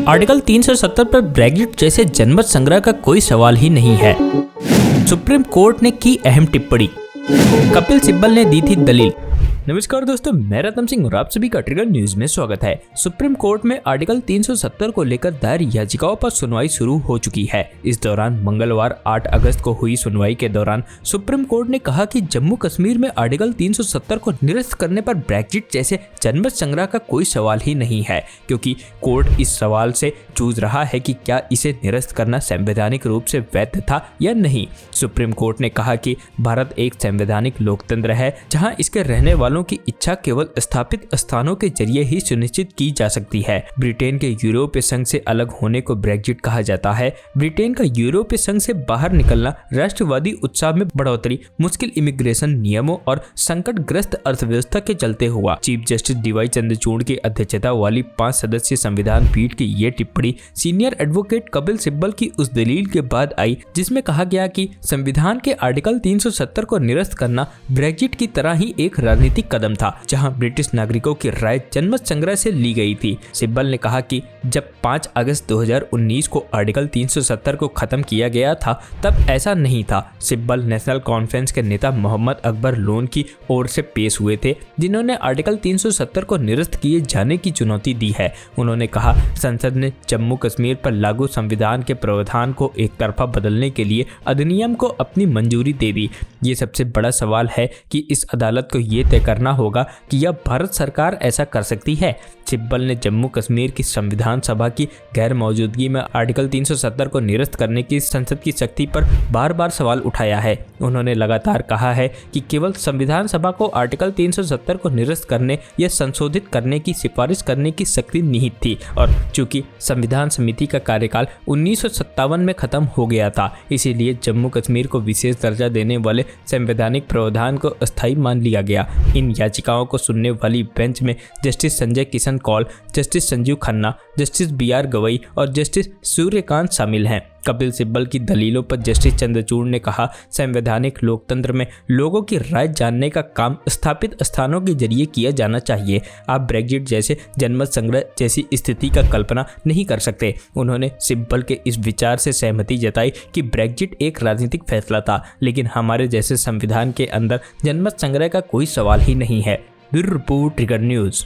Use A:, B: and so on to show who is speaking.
A: Article 370 पर Brexit जैसे जनमत संग्रह का कोई सवाल ही नहीं है। सुप्रीम कोर्ट ने की अहम टिप्पणी, कपिल सिब्बल ने दी थी दलील। नमस्कार दोस्तों, मैं रतन सिंह और आप सभी का ट्रिगर न्यूज में स्वागत है। सुप्रीम कोर्ट में आर्टिकल 370 को लेकर दायर याचिकाओं पर सुनवाई शुरू हो चुकी है। इस दौरान मंगलवार 8 अगस्त को हुई सुनवाई के दौरान सुप्रीम कोर्ट ने कहा कि जम्मू कश्मीर में आर्टिकल 370 को निरस्त करने पर ब्रेग्जिट जैसे जनमत संग्रह का कोई सवाल ही नहीं है, क्योंकि कोर्ट इस सवाल से जूझ रहा है कि क्या इसे निरस्त करना संवैधानिक रूप से वैध था या नहीं। सुप्रीम कोर्ट ने कहा कि भारत एक संवैधानिक लोकतंत्र है, जहां इसके रहने वालों की इच्छा केवल स्थापित स्थानों के जरिए ही सुनिश्चित की जा सकती है। ब्रिटेन के यूरोपीय संघ से अलग होने को ब्रेग्जिट कहा जाता है। ब्रिटेन का यूरोपीय संघ से बाहर निकलना राष्ट्रवादी उत्साह में बढ़ोतरी, मुश्किल इमिग्रेशन नियमों और संकटग्रस्त अर्थव्यवस्था के चलते हुआ। चीफ जस्टिस डीवाई चंद्रचूड़ की अध्यक्षता वाली 5 सदस्यीय संविधान पीठ की ये टिप्पणी सीनियर एडवोकेट कपिल सिब्बल की उस दलील के बाद आई जिसमें कहा गया कि संविधान के आर्टिकल 370 को निरस्त करना ब्रेग्जिट की तरह ही एक राजनीतिक कदम था, जहां ब्रिटिश नागरिकों की राय जनमत संग्रह से ली गई थी। सिब्बल ने कहा कि जब 5 अगस्त 2019 को आर्टिकल 370 को खत्म किया गया था तब ऐसा नहीं था। सिब्बल नेशनल कॉन्फ्रेंस के नेता मोहम्मद अकबर लोन की ओर से पेश हुए थे, जिन्होंने आर्टिकल 370 को निरस्त किए जाने की चुनौती दी है। उन्होंने कहा, संसद ने जम्मू कश्मीर पर लागू संविधान के प्रावधान को एक तरफा बदलने के लिए अधिनियम को अपनी मंजूरी दे दी। ये सबसे बड़ा सवाल है कि इस अदालत को ये तय करना होगा कि यह भारत सरकार ऐसा कर सकती है। सिब्बल ने जम्मू कश्मीर की संविधान सभा की गैर मौजूदगी में आर्टिकल 370 को निरस्त करने की संसद की शक्ति पर बार बार सवाल उठाया है। उन्होंने लगातार कहा है कि केवल संविधान सभा को आर्टिकल 370 को निरस्त करने या संशोधित करने की सिफारिश करने की शक्ति निहित थी, और चूंकि संविधान समिति का कार्यकाल 1957 में खत्म हो गया था, इसीलिए जम्मू कश्मीर को विशेष दर्जा देने वाले संवैधानिक प्रावधान को अस्थायी मान लिया गया। इन याचिकाओं को सुनने वाली बेंच में justice Sanjay Kishan Kaul, justice Sanjiv Khanna, justice BR Gavai और जस्टिस सूर्यकांत शामिल हैं। कपिल सिब्बल की दलीलों पर जस्टिस चंद्रचूड़ ने कहा, संवैधानिक लोकतंत्र में लोगों की राय जानने का काम स्थापित स्थानों के जरिए किया जाना चाहिए। आप ब्रेग्जिट जैसे जनमत संग्रह जैसी स्थिति का कल्पना नहीं कर सकते। उन्होंने सिब्बल के इस विचार से सहमति जताई कि ब्रेग्जिट एक राजनीतिक फैसला था, लेकिन हमारे जैसे संविधान के अंदर जनमत संग्रह का कोई सवाल ही नहीं है। Bureau report, trigger news.